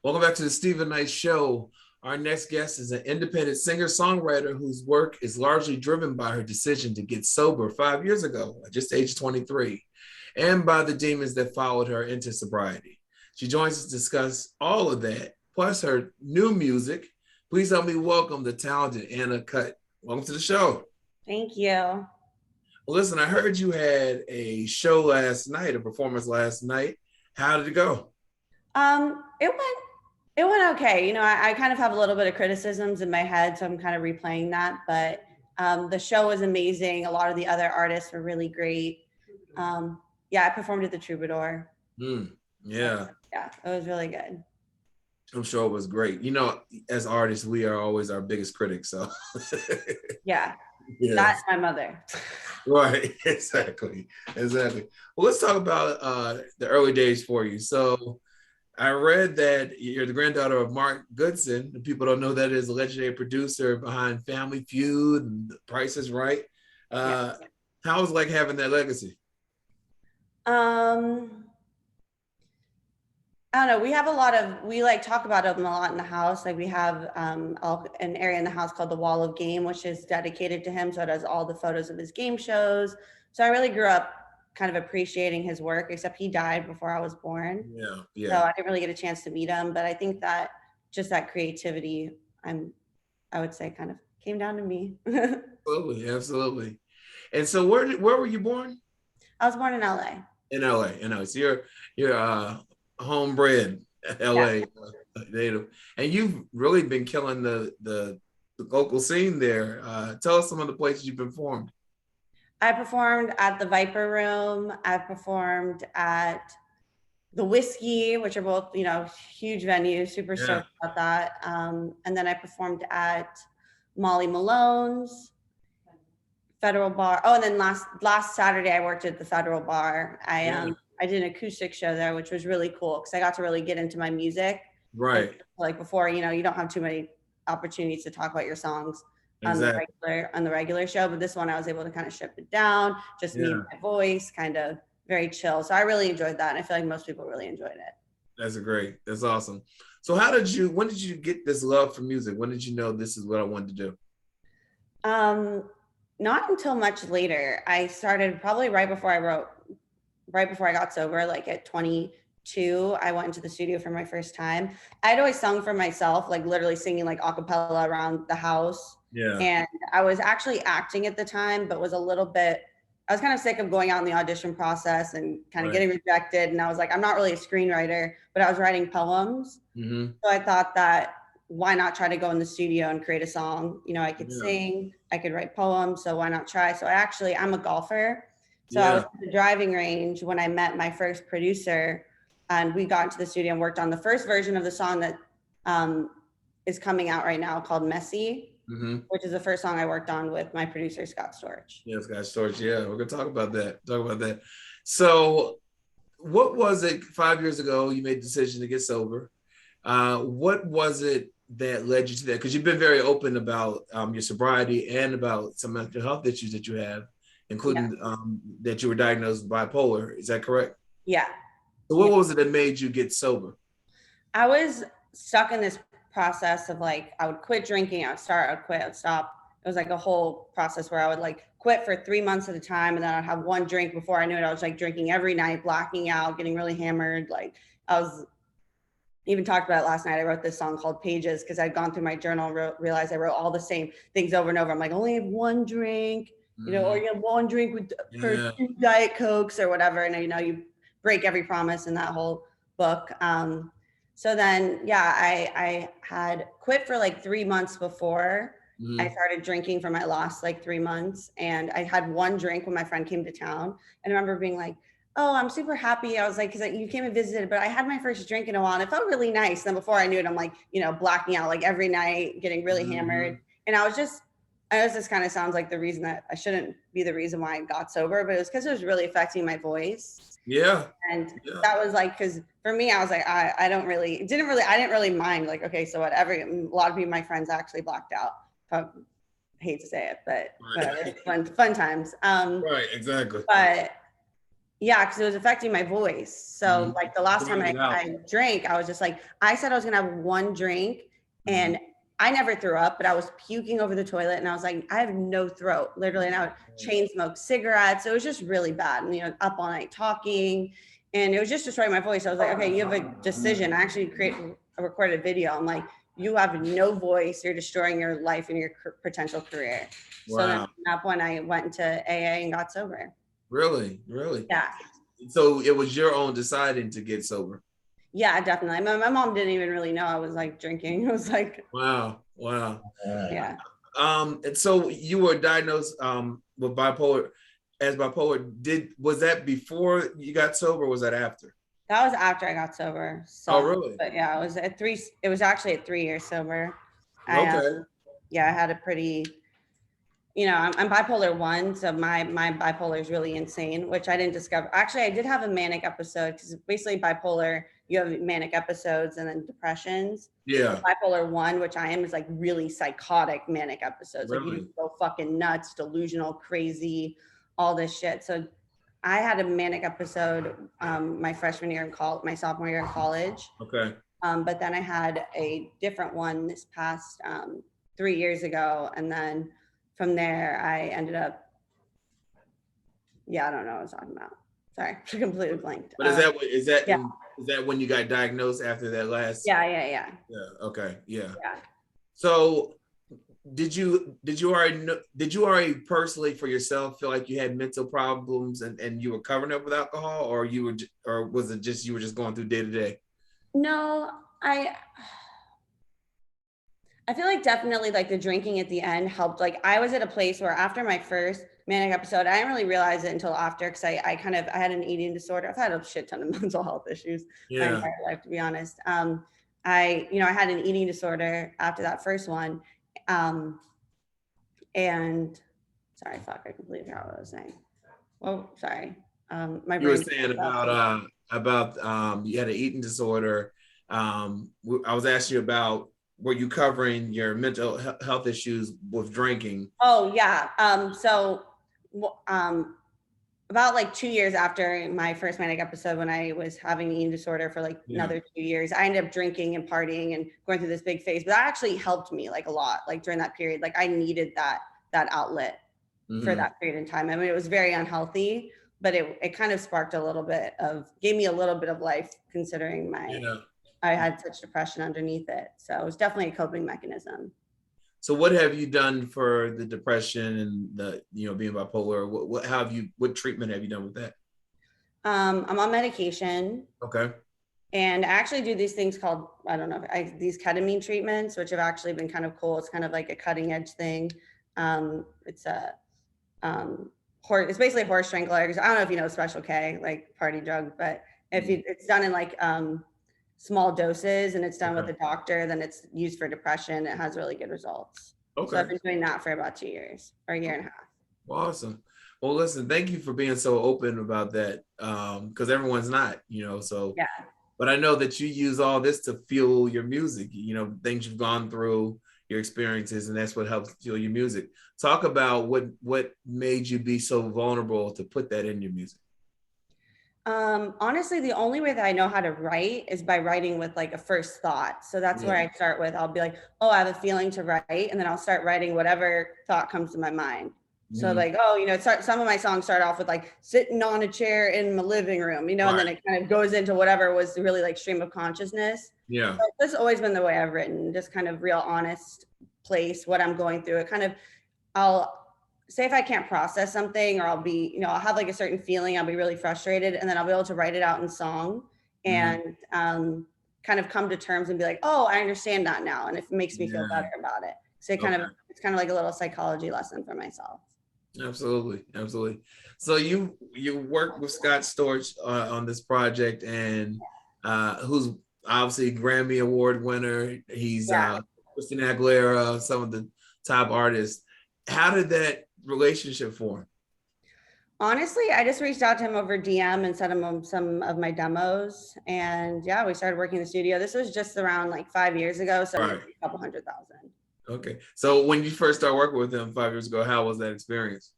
Welcome back to the Stephen Knight Show. Our next guest is an independent singer-songwriter whose work is largely driven by her decision to get sober 5 years ago, at just age 23, and by the demons that followed her into sobriety. She joins us to discuss all of that, plus her new music. Please help me welcome the talented Anna Cutt. Welcome to the show. Thank you. Well, listen, I heard you had a show last night, a performance last night. How did it go? It went okay. You know, I kind of have a little bit of criticisms in my head, so I'm kind of replaying that. But the show was amazing. A lot of the other artists were really great. Yeah, I performed at the Troubadour. Yeah, it was really good. I'm sure it was great. You know, as artists, we are always our biggest critics. So yeah, that's my mother. Right, exactly. Well, let's talk about the early days for you. So I read that you're the granddaughter of Mark Goodson. People don't know that is a legendary producer behind Family Feud and The Price is Right. How was it like having that legacy? I don't know. We have we like talk about them a lot in the house. Like we have an area in the house called the Wall of Game, which is dedicated to him. So it has all the photos of his game shows. So I really grew up kind of appreciating his work, except he died before I was born. Yeah. So I didn't really get a chance to meet him, but I think that just that creativity, I would say kind of came down to me. Absolutely. And so where were you born? I was born in LA. In LA. So you're homebred LA native. And you've really been killing the local scene there. Tell us some of the places you've performed. I performed at the Viper Room. I performed at the Whiskey, which are both, you know, huge venues, super stoked about that. And then I performed at Molly Malone's, Federal Bar. Oh, and then last Saturday I worked at the Federal Bar. I did an acoustic show there, which was really cool because I got to really get into my music. Right. And like before, you know, you don't have too many opportunities to talk about your songs. Exactly. on the regular show, but this one I was able to kind of strip it down, just me and my voice, kind of very chill. So I really enjoyed that, and I feel like most people really enjoyed it. That's awesome. So when did you get this love for music? When did you know this is what I wanted to do? Not until much later. I started probably right before I got sober, like at 22, I went into the studio for my first time. I'd always sung for myself, like literally singing like a cappella around the house. And I was actually acting at the time, but I was kind of sick of going out in the audition process and kind of getting rejected. And I was like, I'm not really a screenwriter, but I was writing poems. So I thought that why not try to go in the studio and create a song? You know, I could sing, I could write poems. So why not try? So I'm a golfer. So I was at the driving range when I met my first producer, and we got into the studio and worked on the first version of the song that is coming out right now called Messy. Which is the first song I worked on with my producer, Scott Storch. Scott Storch. Yeah, we're going to talk about that. So what was it 5 years ago you made the decision to get sober? What was it that led you to that? Because you've been very open about your sobriety and about some mental health issues that you have, including that you were diagnosed with bipolar. Is that correct? Yeah. So what was it that made you get sober? I was stuck in this process of like, I would quit drinking, I would start, I would quit, I would stop. It was like a whole process where I would like quit for 3 months at a time, and then I'd have one drink. Before I knew it, I was like drinking every night, blacking out, getting really hammered. Like I was even talked about it last night. I wrote this song called Pages because I'd gone through my journal, realized I wrote all the same things over and over. I'm like, only have one drink, you know, or you have one drink for 2 Diet Cokes or whatever. And you know, you break every promise in that whole book. So then, I had quit for like 3 months before I started drinking for my last like 3 months. And I had one drink when my friend came to town. And I remember being like, oh, I'm super happy. I was like, because you came and visited, but I had my first drink in a while and it felt really nice. And then before I knew it, I'm like, you know, blacking out like every night, getting really hammered. And I know this kind of sounds like the reason that I shouldn't be the reason why I got sober, but it was because it was really affecting my voice. And that was like, because for me, I was like, I didn't really mind. Like, okay, so whatever. A lot of people, my friends actually blacked out. I hate to say it, but whatever. Fun times. Right, exactly. But Yeah, because it was affecting my voice. So like the last time I drank, I was just like, I said I was gonna have one drink, and I never threw up, but I was puking over the toilet, and I was like, I have no throat, literally. And I would chain smoke cigarettes. It was just really bad. And up all night talking, and it was just destroying my voice. I was like, okay, you have a decision. I actually recorded a video. I'm like, you have no voice. You're destroying your life and your potential career. Wow. So then at that point, I went into AA and got sober. Really? Really? Yeah. So it was your own deciding to get sober? Yeah, definitely. My mom didn't even really know I was like drinking. It was like, wow. Yeah. And so you were diagnosed with bipolar, was that before you got sober, or was that after? That was after I got sober. So, oh, really? But yeah, it was actually at 3 years sober. Okay. I had a pretty, I'm bipolar 1, so my bipolar is really insane, which I didn't discover. Actually, I did have a manic episode, because basically bipolar, you have manic episodes and then depressions. Yeah. Bipolar 1, which I am, is like really psychotic manic episodes. Really? Like you go fucking nuts, delusional, crazy, all this shit. So I had a manic episode my freshman year in college, my sophomore year in college. Okay. But then I had a different one this past 3 years ago, and then from there, I ended up, I don't know what I was talking about. Sorry, I completely blanked. But is that when you got diagnosed after that last? Yeah. Okay. Yeah. Yeah. So did you already personally for yourself feel like you had mental problems and you were covering up with alcohol, or was it just you were just going through day to day? No, I feel like definitely like the drinking at the end helped. Like I was at a place where after my first manic episode, I didn't really realize it until after, because I had an eating disorder. I've had a shit ton of mental health issues my entire life, to be honest. I had an eating disorder after that first one. And sorry, fuck, I completely forgot what I was saying. Oh, sorry. My you were saying about you had an eating disorder. I was asking you about, were you covering your mental health issues with drinking? Oh yeah. About like 2 years after my first manic episode, when I was having an eating disorder for like another 2 years, I ended up drinking and partying and going through this big phase. But that actually helped me like a lot. Like during that period, like I needed that outlet for that period in time. I mean, it was very unhealthy, but it kind of sparked gave me a little bit of life, considering I had such depression underneath it. So it was definitely a coping mechanism. So what have you done for the depression and the, being bipolar? What treatment have you done with that? I'm on medication. Okay. And I actually do these things called, I don't know, these ketamine treatments, which have actually been kind of cool. It's kind of like a cutting edge thing. It's basically a horse strangler. I don't know if you know Special K, like party drug, but it's done in like small doses, and it's done with a doctor, then it's used for depression. It has really good results. Okay. So I've been doing that for about 2 years or a year and a half. Awesome. Well, listen, thank you for being so open about that. Because everyone's not, so. Yeah. But I know that you use all this to fuel your music, things you've gone through, your experiences, and that's what helps fuel your music. Talk about what made you be so vulnerable to put that in your music. Honestly, the only way that I know how to write is by writing with like a first thought. So that's where I start with. I'll be like, oh, I have a feeling to write. And then I'll start writing whatever thought comes to my mind. So like, some of my songs start off with like sitting on a chair in my living room, and then it kind of goes into whatever was really like stream of consciousness. Yeah. So that's always been the way I've written, just kind of real honest place, what I'm going through. It kind of, I'll say if I can't process something, or I'll be, I'll have like a certain feeling, I'll be really frustrated, and then I'll be able to write it out in song and kind of come to terms and be like, oh, I understand that now. And it makes me feel better about it. So it's kind of like a little psychology lesson for myself. Absolutely. So you worked with Storch on this project, and who's obviously Grammy Award winner. He's Christina Aguilera, some of the top artists. How did that relationship form? Honestly, I just reached out to him over DM and sent him some of my demos, and we started working in the studio. This was just around like 5 years ago, so a couple 100,000. Okay. So when you first started working with him 5 years ago, how was that experience?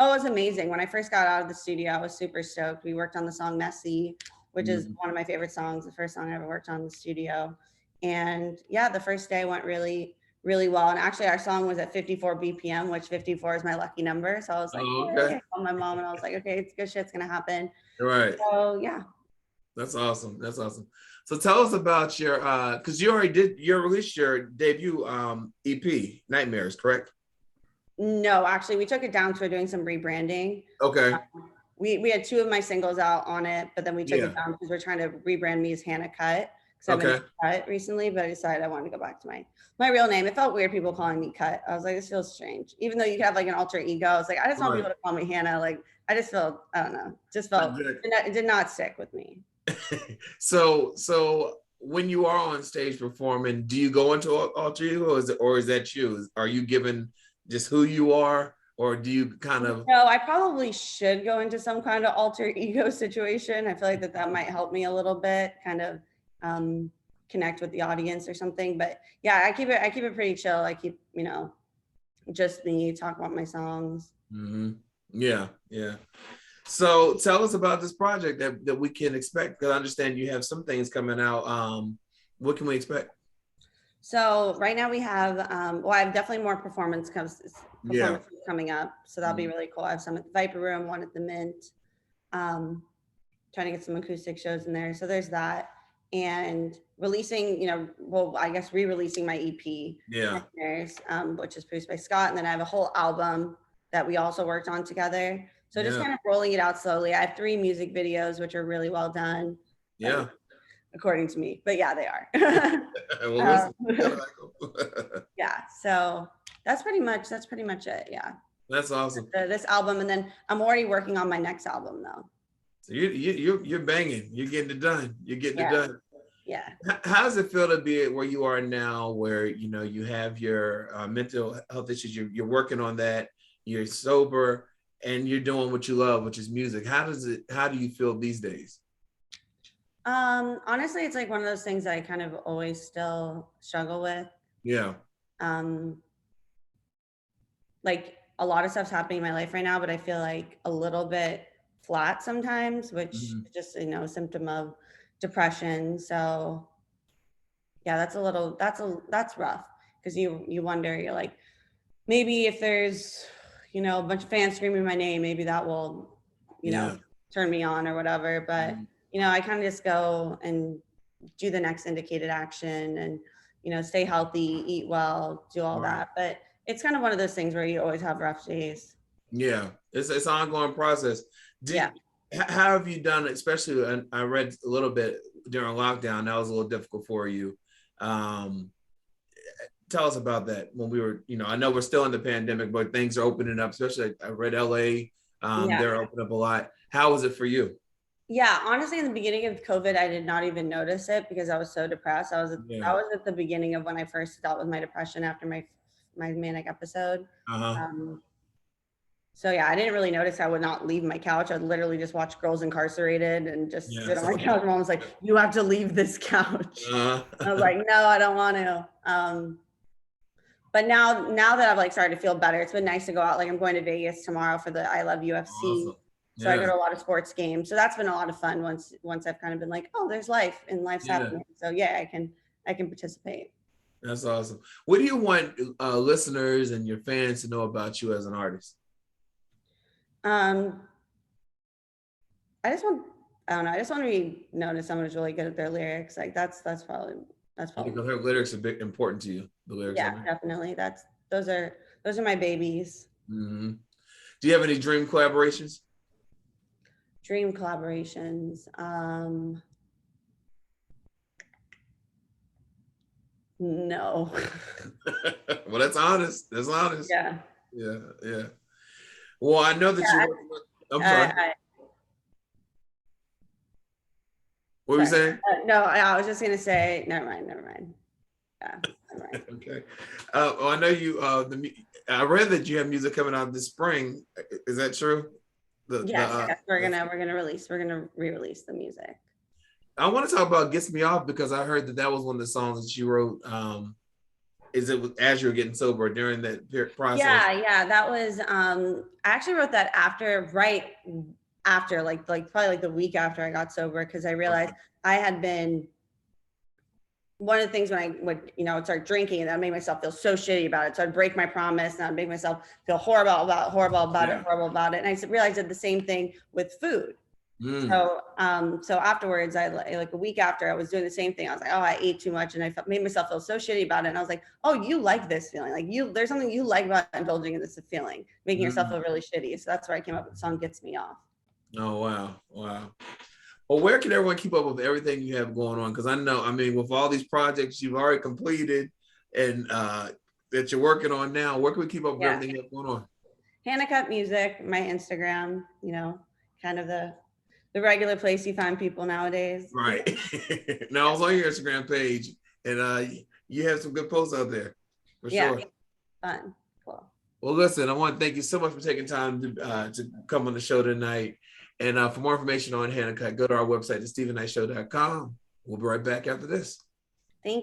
Oh, it was amazing. When I first got out of the studio, I was super stoked. We worked on the song Messy, which is one of my favorite songs, the first song I ever worked on in the studio. And yeah, the first day went really, really well. And actually our song was at 54 BPM, which 54 is my lucky number. So I was like, Oh, hey, okay. I called my mom and I was like, okay, it's good shit's gonna happen. Right. So yeah. That's awesome. That's awesome. So tell us about your because you released your debut EP, Nightmares, correct? No, actually we took it down to doing some rebranding. Okay. We had 2 of my singles out on it, but then we took Yeah. it down because we're trying to rebrand me as Hannah Cutt because I've Okay. been Cutt recently, but I decided I wanted to go back to my real name. It felt weird people calling me Cutt. I was like, this feels strange. Even though you could have like an alter ego, I was like, I just want Right. people to call me Hannah. Like I just felt, I don't know, just felt it did not stick with me. So when you are on stage performing, do you go into alter ego, or is that you? Are you given just who you are, or do you kind of? No, I probably should go into some kind of alter ego situation. I feel like that might help me a little bit, kind of connect with the audience or something. But yeah, I keep it pretty chill. I keep, just me, talk about my songs. Mm-hmm. Yeah, yeah. So tell us about this project that we can expect, because I understand you have some things coming out. What can we expect? So right now we have, well, I have definitely more performances coming up. So that'll be really cool. I have some at the Viper Room, one at the Mint, trying to get some acoustic shows in there. So there's that. And releasing, I guess re-releasing my EP, Yeah. which is produced by Scott. And then I have a whole album that we also worked on together. So just kind of rolling it out slowly. I have 3 music videos, which are really well done. Yeah. According to me, but yeah, they are. Yeah, so that's pretty much it. Yeah, that's awesome. This album, and then I'm already working on my next album though. So you're banging. You're getting it done. You're getting it done. Yeah. How does it feel to be where you are now, where you have your mental health issues? You're working on that. You're sober, and you're doing what you love, which is music. How do you feel these days? Honestly, it's like one of those things that I kind of always still struggle with. Yeah. Like a lot of stuff's happening in my life right now, but I feel like a little bit flat sometimes, which is just, a symptom of depression. So yeah, that's rough, because you wonder, you're like, maybe if there's, a bunch of fans screaming my name, maybe that will, turn me on or whatever. But I kind of just go and do the next indicated action and, stay healthy, eat well, do all that. But it's kind of one of those things where you always have rough days. Yeah, it's an ongoing process. How have you done, especially, and I read a little bit during lockdown, that was a little difficult for you. Tell us about that when we were, I know we're still in the pandemic, but things are opening up, especially I read LA, they're opening up a lot. How was it for you? Yeah, honestly, in the beginning of COVID, I did not even notice it because I was so depressed. I was at the beginning of when I first dealt with my depression after my manic episode. So yeah, I didn't really notice. I would not leave my couch. I'd literally just watch Girls Incarcerated and just sit on my couch. Mom was like, "You have to leave this couch." I was like, "No, I don't want to." But now that I've started to feel better, it's been nice to go out. Like I'm going to Vegas tomorrow for the I Love UFC. Awesome. So I go to a lot of sports games. So that's been a lot of fun once I've kind of been like, oh, there's life and life's happening. So yeah, I can participate. That's awesome. What do you want listeners and your fans to know about you as an artist? I just want to be known as someone who's really good at their lyrics. Like that's probably. Because her lyrics are important to you. The lyrics. Yeah, definitely. Those are my babies. Mm-hmm. Do you have any dream collaborations? Dream collaborations. No. Well, that's honest. That's honest. Yeah. Yeah. Well, I know that I'm sorry. What were you saying? No, I was just gonna say. Never mind. Yeah. Never mind. Okay. I know you. I read that you have music coming out this spring. Is that true? Yes, we're gonna re-release the music. I want to talk about "Gets Me Off" because I heard that was one of the songs that you wrote Is it as you're getting sober during that process? Yeah, that was I actually wrote that right after, like probably like the week after I got sober, because I realized I had been, one of the things when I would, start drinking, and that made myself feel so shitty about it. So I'd break my promise and I'd make myself feel horrible about it. And I realized I did the same thing with food. So, so afterwards, like a week after, I was doing the same thing. I was like, oh, I ate too much, and I made myself feel so shitty about it. And I was like, oh, you like this feeling? Like there's something you like about indulging in this feeling, making yourself feel really shitty. So that's where I came up with the song "Gets Me Off." Oh wow. Well, where can everyone keep up with everything you have going on? Because I know, I mean, with all these projects you've already completed and that you're working on now, where can we keep up with everything you have going on? Cutt Music, my Instagram, kind of the regular place you find people nowadays. Right. Now I was on your Instagram page, and you have some good posts out there, for sure. Fun. Cool. Well, listen, I want to thank you so much for taking time to come on the show tonight. And for more information on Cutt, go to our website, thestephennightshow.com. We'll be right back after this. Thank you.